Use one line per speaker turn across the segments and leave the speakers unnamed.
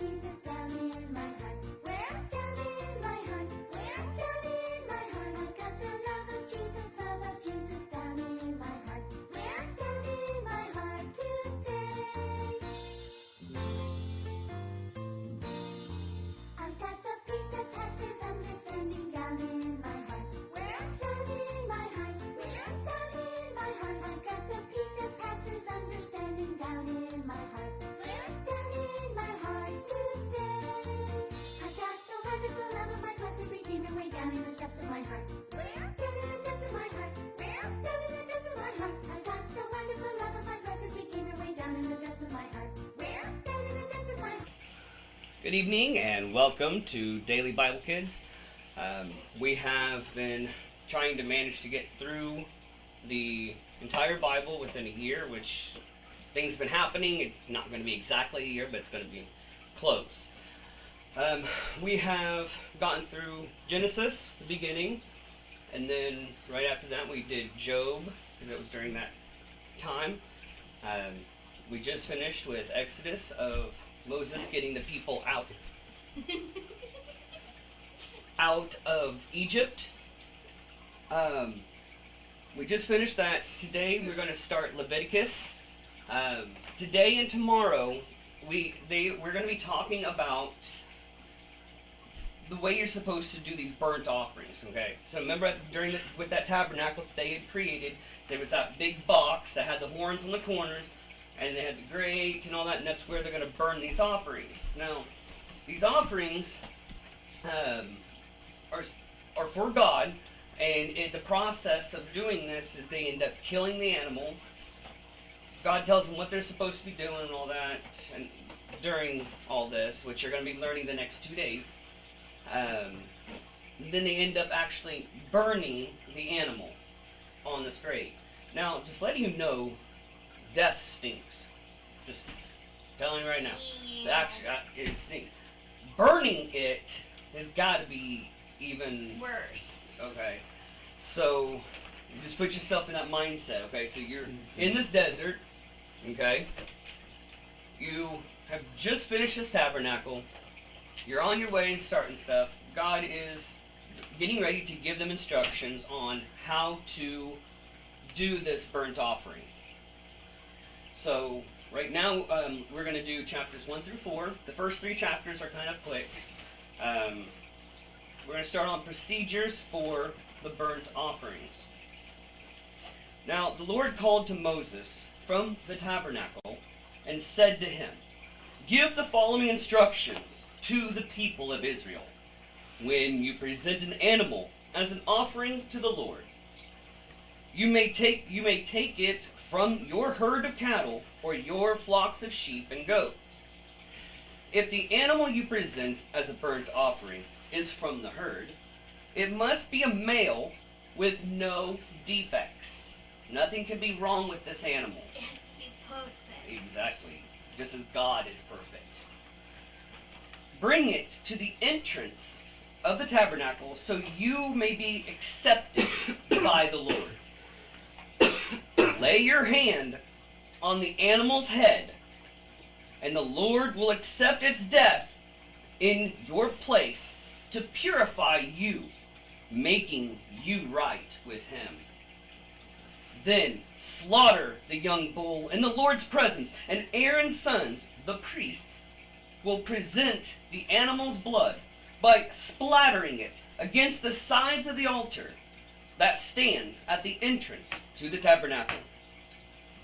Jesus down in my heart. Where? Down in my heart. Where? Down in my heart. I've got the love of Jesus down in my heart. Where? Down in my heart to stay. I've got the peace that passes understanding down in my heart. Where? Down in my heart. Where? Down in my heart. I've got the peace that passes understanding down in my heart. Where? Down in my heart to stay. I've got the wonderful love of my blessed Redeemer way down in the depths of my heart. Where? Down in the depths of my heart. Where? Down in the depths of my heart. I've got the wonderful love of my blessed Redeemer way down in the depths of my heart. Where? Down in the depths of my heart.
Good evening and welcome to Daily Bible Kids. We have been trying to manage to get through the entire Bible within a year, which things have been happening. It's not going to be exactly a year, but it's going to be close. We have gotten through Genesis, the beginning, and then right after that we did Job, because it was during that time. We just finished with Exodus of Moses getting the people out of Egypt. We just finished that. Today we're going to start Leviticus. Today and tomorrow we're going to be talking about the way you're supposed to do these burnt offerings. Okay, so remember with that tabernacle that they had created, there was that big box that had the horns in the corners, and they had the grate and all that, and that's where they're going to burn these offerings. Now, these offerings are for God, and in the process of doing this is they end up killing the animal. God tells them what they're supposed to be doing and all that, and during all this, which you're going to be learning the next 2 days, then they end up actually burning the animal on this grate. Now, just letting you know, death stinks. Just telling you right now. It stinks. Burning it has got to be even
worse.
Okay. So, just put yourself in that mindset, okay? So you're in this desert, okay? You have just finished this tabernacle. You're on your way and starting stuff. God is getting ready to give them instructions on how to do this burnt offering. So, right now, we're going to do chapters 1 through 4. The first 3 chapters are kind of quick. We're going to start on procedures for the burnt offerings. Now, the Lord called to Moses from the tabernacle and said to him, "Give the following instructions to the people of Israel. When you present an animal as an offering to the Lord, you may take it from your herd of cattle or your flocks of sheep and goat. If the animal you present as a burnt offering is from the herd, it must be a male with no defects. Nothing can be wrong with this animal."
It has to be perfect.
Exactly. Just as God is perfect. "Bring it to the entrance of the tabernacle so you may be accepted by the Lord. Lay your hand on the animal's head, and the Lord will accept its death in your place to purify you, making you right with him. Then slaughter the young bull in the Lord's presence, and Aaron's sons, the priests, will present the animal's blood by splattering it against the sides of the altar that stands at the entrance to the tabernacle.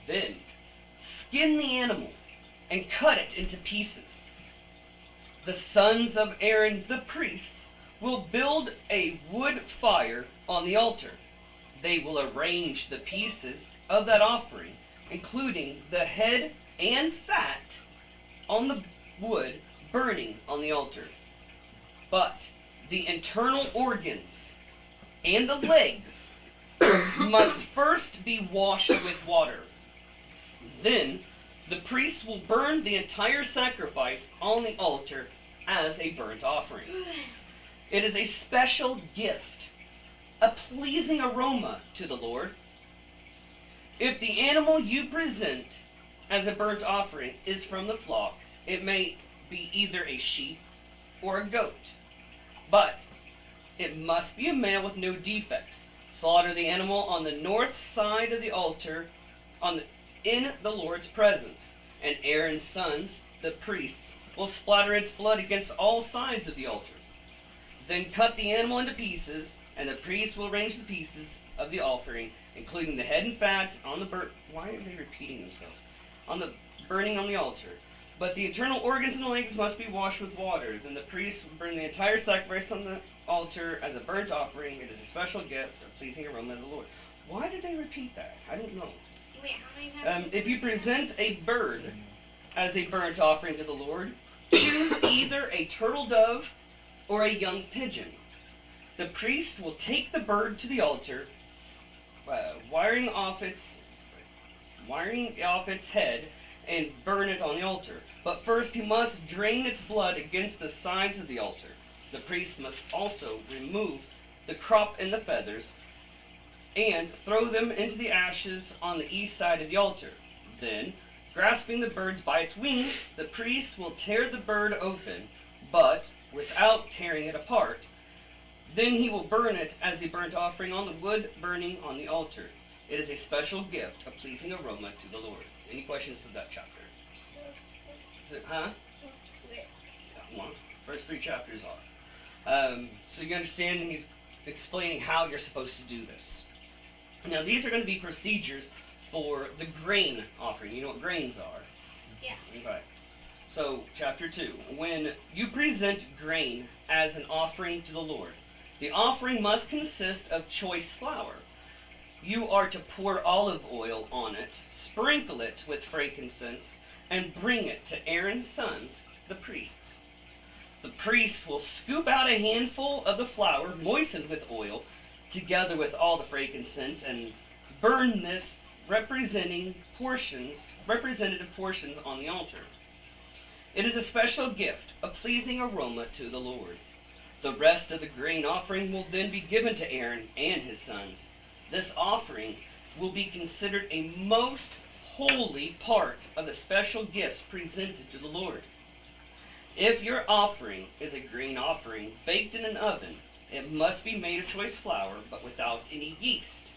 Then skin the animal and cut it into pieces. The sons of Aaron, the priests, will build a wood fire on the altar. They will arrange the pieces of that offering, including the head and fat, on the wood burning on the altar. But the internal organs and the legs must first be washed with water. Then the priests will burn the entire sacrifice on the altar as a burnt offering. It is a special gift, a pleasing aroma to the Lord. If the animal you present as a burnt offering is from the flock, it may be either a sheep or a goat. But it must be a male with no defects. Slaughter the animal on the north side of the altar in the Lord's presence. And Aaron's sons, the priests, will splatter its blood against all sides of the altar. Then cut the animal into pieces, and the priest will arrange the pieces of the offering, including the head and fat, on the Why are they repeating themselves? On the burning on the altar. But the internal organs and the legs must be washed with water. Then the priest will burn the entire sacrifice on the altar as a burnt offering. It is a special gift, a pleasing aroma to the Lord. Why did they repeat that? I don't know.
Wait, how many times?
If you present a bird as a burnt offering to the Lord, choose either a turtle dove or a young pigeon. The priest will take the bird to the altar, wiring off its head, and burn it on the altar. But first he must drain its blood against the sides of the altar. The priest must also remove the crop and the feathers and throw them into the ashes on the east side of the altar. Then, grasping the bird by its wings, the priest will tear the bird open, but without tearing it apart. Then he will burn it as a burnt offering on the wood burning on the altar. It is a special gift, a pleasing aroma to the Lord. Any questions to that chapter? Well, first 3 chapters are. So you understand he's explaining how you're supposed to do this. Now these are going to be procedures for the grain offering. You know what grains are?
Yeah.
Okay. So, chapter 2. When you present grain as an offering to the Lord, the offering must consist of choice flour. You are to pour olive oil on it, sprinkle it with frankincense, and bring it to Aaron's sons, the priests. The priest will scoop out a handful of the flour moistened with oil, together with all the frankincense, and burn this representative portions on the altar. It is a special gift, a pleasing aroma to the Lord. The rest of the grain offering will then be given to Aaron and his sons. This offering will be considered a most holy part of the special gifts presented to the Lord. If your offering is a grain offering baked in an oven, it must be made of choice flour, but without any yeast.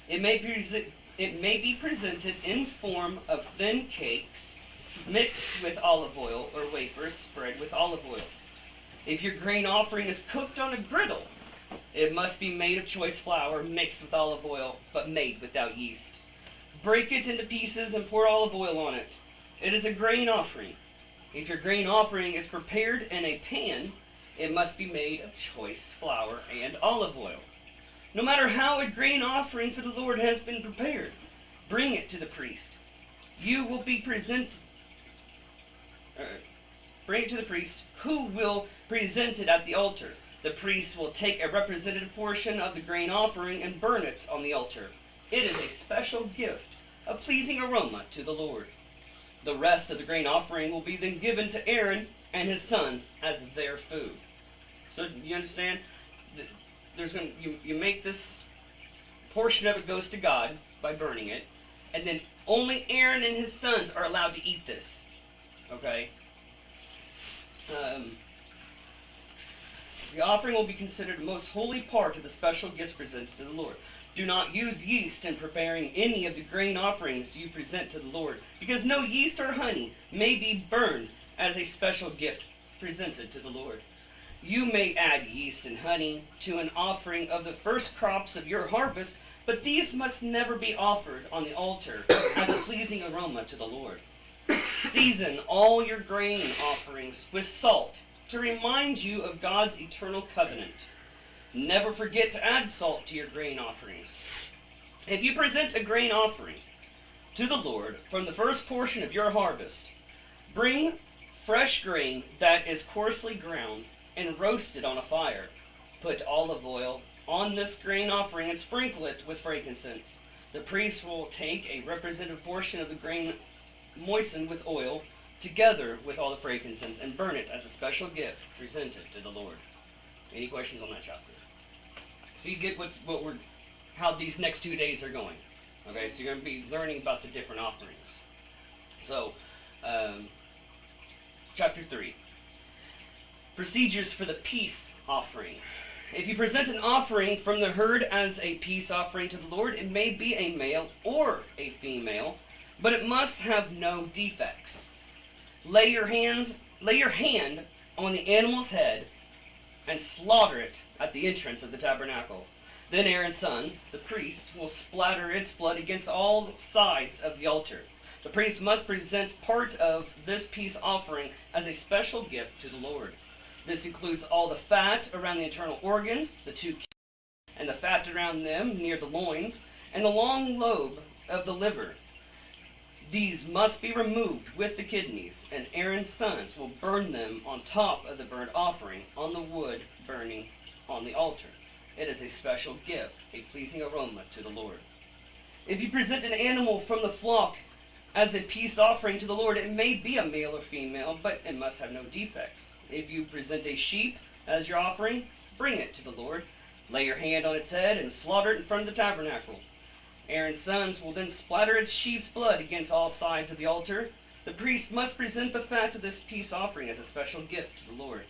It may be presented in form of thin cakes mixed with olive oil, or wafers spread with olive oil. If your grain offering is cooked on a griddle, it must be made of choice flour mixed with olive oil, but made without yeast. Break it into pieces and pour olive oil on it. It is a grain offering. If your grain offering is prepared in a pan, it must be made of choice flour and olive oil. No matter how a grain offering for the Lord has been prepared, bring it to the priest. Bring it to the priest, who will present it at the altar. The priest will take a representative portion of the grain offering and burn it on the altar. It is a special gift, a pleasing aroma to the Lord. The rest of the grain offering will be then given to Aaron and his sons as their food. So you understand? You make this portion of it goes to God by burning it, and then only Aaron and his sons are allowed to eat this. Okay? The offering will be considered the most holy part of the special gifts presented to the Lord. Do not use yeast in preparing any of the grain offerings you present to the Lord, because no yeast or honey may be burned as a special gift presented to the Lord. You may add yeast and honey to an offering of the first crops of your harvest, but these must never be offered on the altar as a pleasing aroma to the Lord. Season all your grain offerings with salt to remind you of God's eternal covenant. Never forget to add salt to your grain offerings. If you present a grain offering to the Lord from the first portion of your harvest, bring fresh grain that is coarsely ground and roast it on a fire. Put olive oil on this grain offering and sprinkle it with frankincense. The priest will take a representative portion of the grain moistened with oil, together with all the frankincense, and burn it as a special gift presented to the Lord. Any questions on that chapter? So you get how these next 2 days are going. Okay, so you're going to be learning about the different offerings. So, chapter 3. Procedures for the peace offering. If you present an offering from the herd as a peace offering to the Lord, it may be a male or a female, but it must have no defects. Lay your hand on the animal's head and slaughter it at the entrance of the tabernacle. Then Aaron's sons, the priests, will splatter its blood against all sides of the altar. The priest must present part of this peace offering as a special gift to the Lord. This includes all the fat around the internal organs, the two kidneys, and the fat around them near the loins, and the long lobe of the liver. These must be removed with the kidneys, and Aaron's sons will burn them on top of the burnt offering on the wood burning on the altar. It is a special gift, a pleasing aroma to the Lord. If you present an animal from the flock as a peace offering to the Lord, it may be a male or female, but it must have no defects. If you present a sheep as your offering, bring it to the Lord. Lay your hand on its head and slaughter it in front of the tabernacle. Aaron's sons will then splatter its sheep's blood against all sides of the altar. The priest must present the fat of this peace offering as a special gift to the Lord.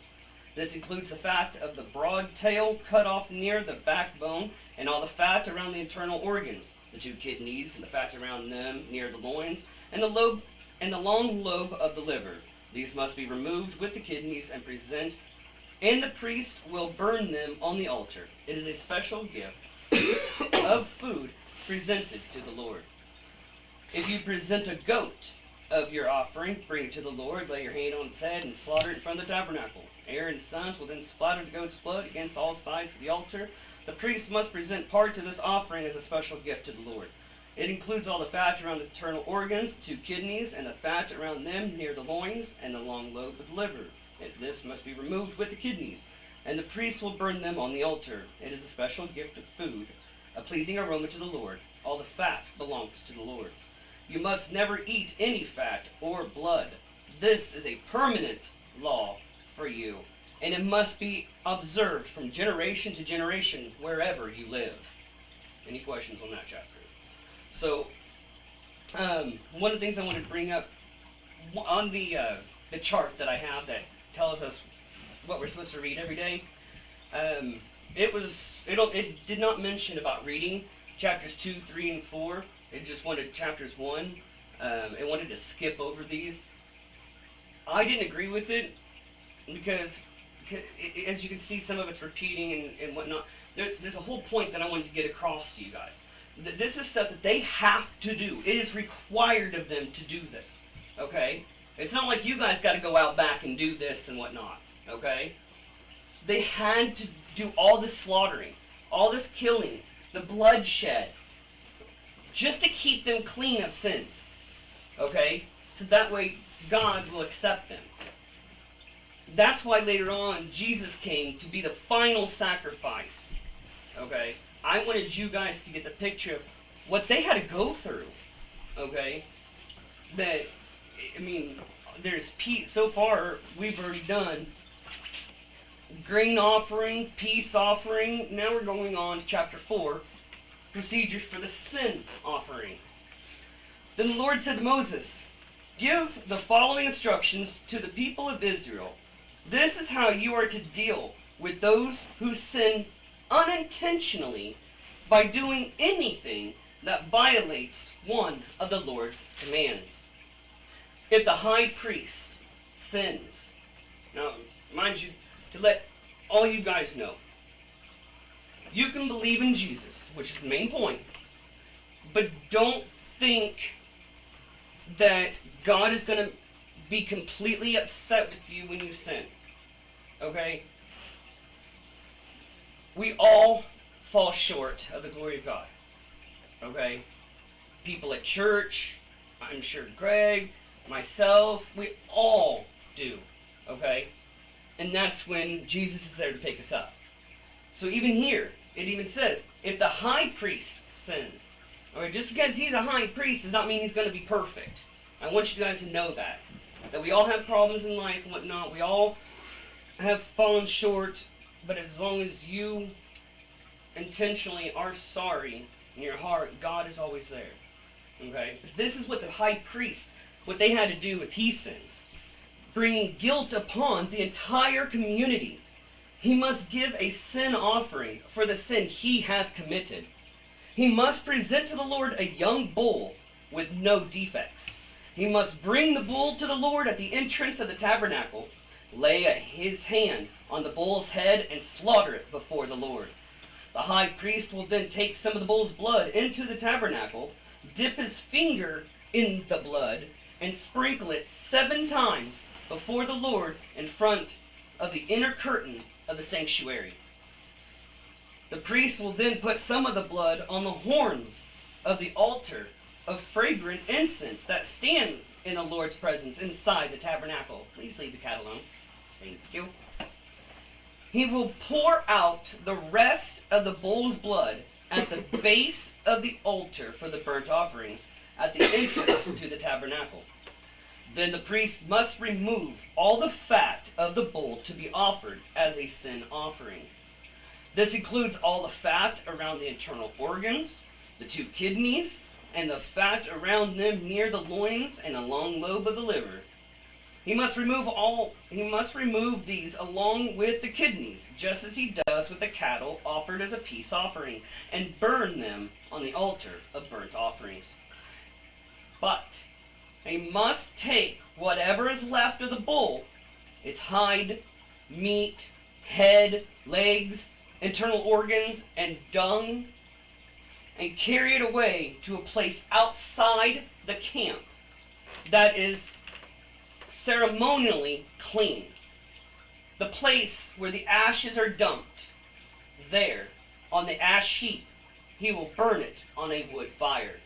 This includes the fat of the broad tail cut off near the backbone, and all the fat around the internal organs, the two kidneys and the fat around them near the loins, and the long lobe of the liver. These must be removed with the kidneys and the priest will burn them on the altar. It is a special gift of food presented to the Lord. If you present a goat of your offering, bring it to the Lord, lay your hand on its head, and slaughter it in front of the tabernacle. Aaron's sons will then splatter the goat's blood against all sides of the altar. The priest must present part of this offering as a special gift to the Lord. It includes all the fat around the internal organs, the two kidneys, and the fat around them near the loins, and the long lobe of the liver. This must be removed with the kidneys, and the priest will burn them on the altar. It is a special gift of food, a pleasing aroma to the Lord. All the fat belongs to the Lord. You must never eat any fat or blood. This is a permanent law for you, and it must be observed from generation to generation wherever you live. Any questions on that chapter? So, one of the things I wanted to bring up on the chart that I have that tells us what we're supposed to read every day, it did not mention about reading chapters 2, 3, and 4. It just wanted chapters 1. It wanted to skip over these. I didn't agree with it because as you can see, some of it's repeating and whatnot. There's a whole point that I wanted to get across to you guys. This is stuff that they have to do. It is required of them to do this. Okay? It's not like you guys got to go out back and do this and whatnot. Okay? So they had to do all this slaughtering, all this killing, the bloodshed, just to keep them clean of sins. Okay? So that way God will accept them. That's why later on Jesus came to be the final sacrifice. Okay? I wanted you guys to get the picture of what they had to go through. Okay? That, I mean, there's peace. So far, we've already done grain offering, peace offering. Now we're going on to chapter 4, procedures for the sin offering. Then the Lord said to Moses, "Give the following instructions to the people of Israel. This is how you are to deal with those who sin unintentionally by doing anything that violates one of the Lord's commands. If the high priest sins," now mind you, to let all you guys know, you can believe in Jesus, which is the main point, but don't think that God is going to be completely upset with you when you sin. Okay? We all fall short of the glory of God. Okay? People at church, I'm sure Greg, myself, we all do. Okay? And that's when Jesus is there to pick us up. So even here, it even says, if the high priest sins. Okay, just because he's a high priest does not mean he's going to be perfect. I want you guys to know that. That we all have problems in life and whatnot. We all have fallen short. But as long as you intentionally are sorry in your heart, God is always there. Okay? This is what the high priest, what they had to do if he sins. bringing guilt upon the entire community. He must give a sin offering for the sin he has committed. He must present to the Lord a young bull with no defects. He must bring the bull to the Lord at the entrance of the tabernacle, lay his hand on the bull's head, and slaughter it before the Lord. The high priest will then take some of the bull's blood into the tabernacle, dip his finger in the blood, and sprinkle it 7 times before the Lord in front of the inner curtain of the sanctuary. The priest will then put some of the blood on the horns of the altar of fragrant incense that stands in the Lord's presence inside the tabernacle. Please leave the cat alone. Thank you. He will pour out the rest of the bull's blood at the base of the altar for the burnt offerings at the entrance to the tabernacle. Then the priest must remove all the fat of the bull to be offered as a sin offering. This includes all the fat around the internal organs, the 2 kidneys, and the fat around them near the loins and a long lobe of the liver. He must remove these along with the kidneys, just as he does with the cattle offered as a peace offering, and burn them on the altar of burnt offerings. But he must take whatever is left of the bull, its hide, meat, head, legs, internal organs, and dung, and carry it away to a place outside the camp that is ceremonially clean. The place where the ashes are dumped. There, on the ash heap, he will burn it on a wood fire.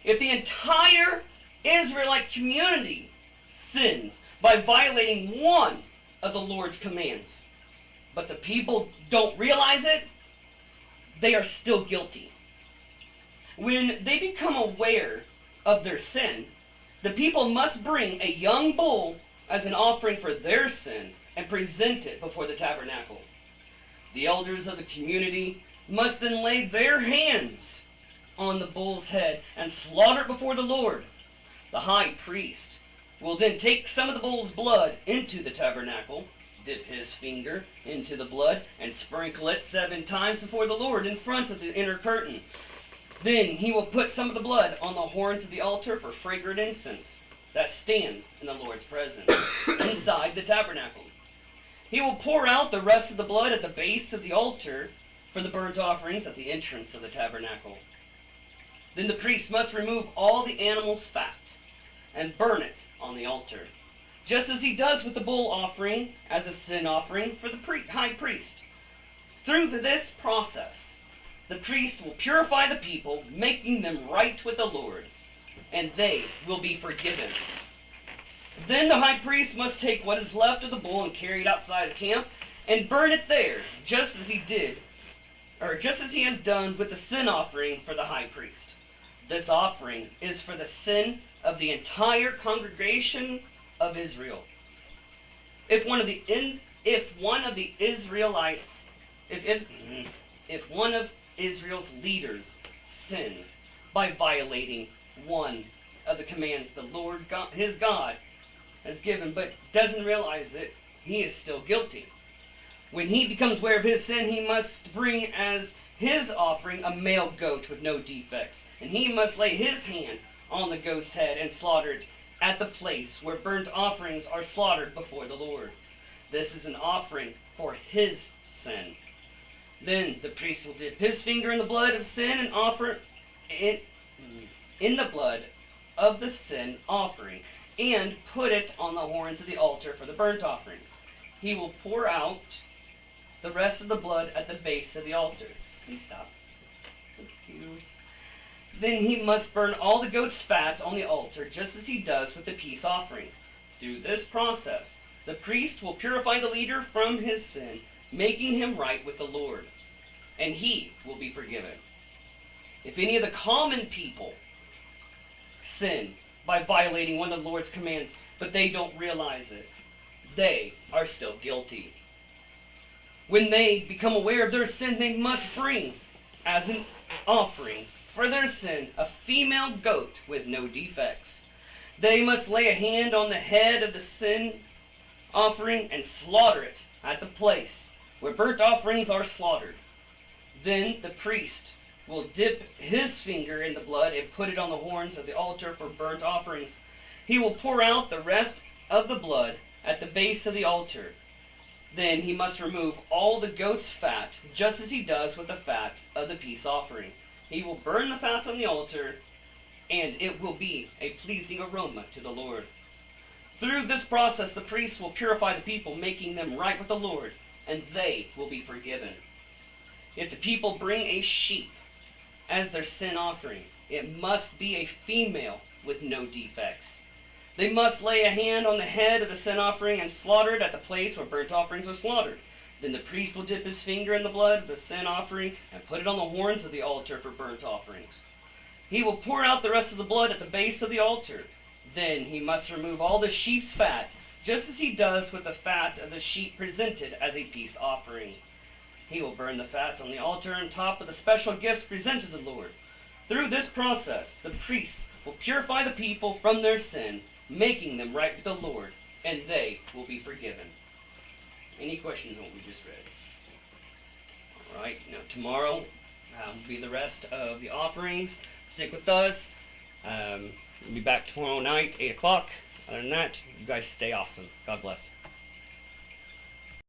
If the entire Israelite community sins by violating one of the Lord's commands, but the people don't realize it, they are still guilty. When they become aware of their sin, the people must bring a young bull as an offering for their sin and present it before the tabernacle. The elders of the community must then lay their hands on the bull's head and slaughter it before the Lord. The high priest will then take some of the bull's blood into the tabernacle, dip his finger into the blood, and sprinkle it 7 times before the Lord in front of the inner curtain. Then he will put some of the blood on the horns of the altar for fragrant incense that stands in the Lord's presence inside the tabernacle. He will pour out the rest of the blood at the base of the altar for the burnt offerings at the entrance of the tabernacle. Then the priest must remove all the animal's fat and burn it on the altar, just as he does with the bull offering as a sin offering for the high priest. Through this process, the priest will purify the people, making them right with the Lord, and they will be forgiven. Then the high priest must take what is left of the bull and carry it outside the camp and burn it there, just as he has done with the sin offering for the high priest. This offering is for the sin of the entire congregation of Israel. If one of Israel's leaders sins by violating one of the commands the Lord God, his God has given, but doesn't realize it, he is still guilty. When he becomes aware of his sin, he must bring as his offering a male goat with no defects, and he must lay his hand on the goat's head and slaughter it at the place where burnt offerings are slaughtered before the Lord. This is an offering for his sin. Then the priest will dip his finger in the blood of sin and offer it in the blood of the sin offering, and put it on the horns of the altar for the burnt offerings. He will pour out the rest of the blood at the base of the altar. Please stop. Thank you. Then he must burn all the goat's fat on the altar, just as he does with the peace offering. Through this process, the priest will purify the leader from his sin, making him right with the Lord, and he will be forgiven. If any of the common people sin by violating one of the Lord's commands, but they don't realize it, they are still guilty. When they become aware of their sin, they must bring as an offering for their sin a female goat with no defects. They must lay a hand on the head of the sin offering and slaughter it at the place where burnt offerings are slaughtered. Then the priest will dip his finger in the blood and put it on the horns of the altar for burnt offerings. He will pour out the rest of the blood at the base of the altar. Then he must remove all the goat's fat, just as he does with the fat of the peace offering. He will burn the fat on the altar, and it will be a pleasing aroma to the Lord. Through this process, the priest will purify the people, making them right with the Lord, and they will be forgiven. If the people bring a sheep as their sin offering, it must be a female with no defects. They must lay a hand on the head of the sin offering and slaughter it at the place where burnt offerings are slaughtered. Then the priest will dip his finger in the blood of the sin offering and put it on the horns of the altar for burnt offerings. He will pour out the rest of the blood at the base of the altar. Then he must remove all the sheep's fat, just as he does with the fat of the sheep presented as a peace offering. He will burn the fat on the altar on top of the special gifts presented to the Lord. Through this process, the priest will purify the people from their sin, making them right with the Lord, and they will be forgiven. Any questions on what we just read? All right, now tomorrow will be the rest of the offerings. Stick with us. We'll be back tomorrow night, 8 o'clock. Other than that, you guys stay awesome. God bless.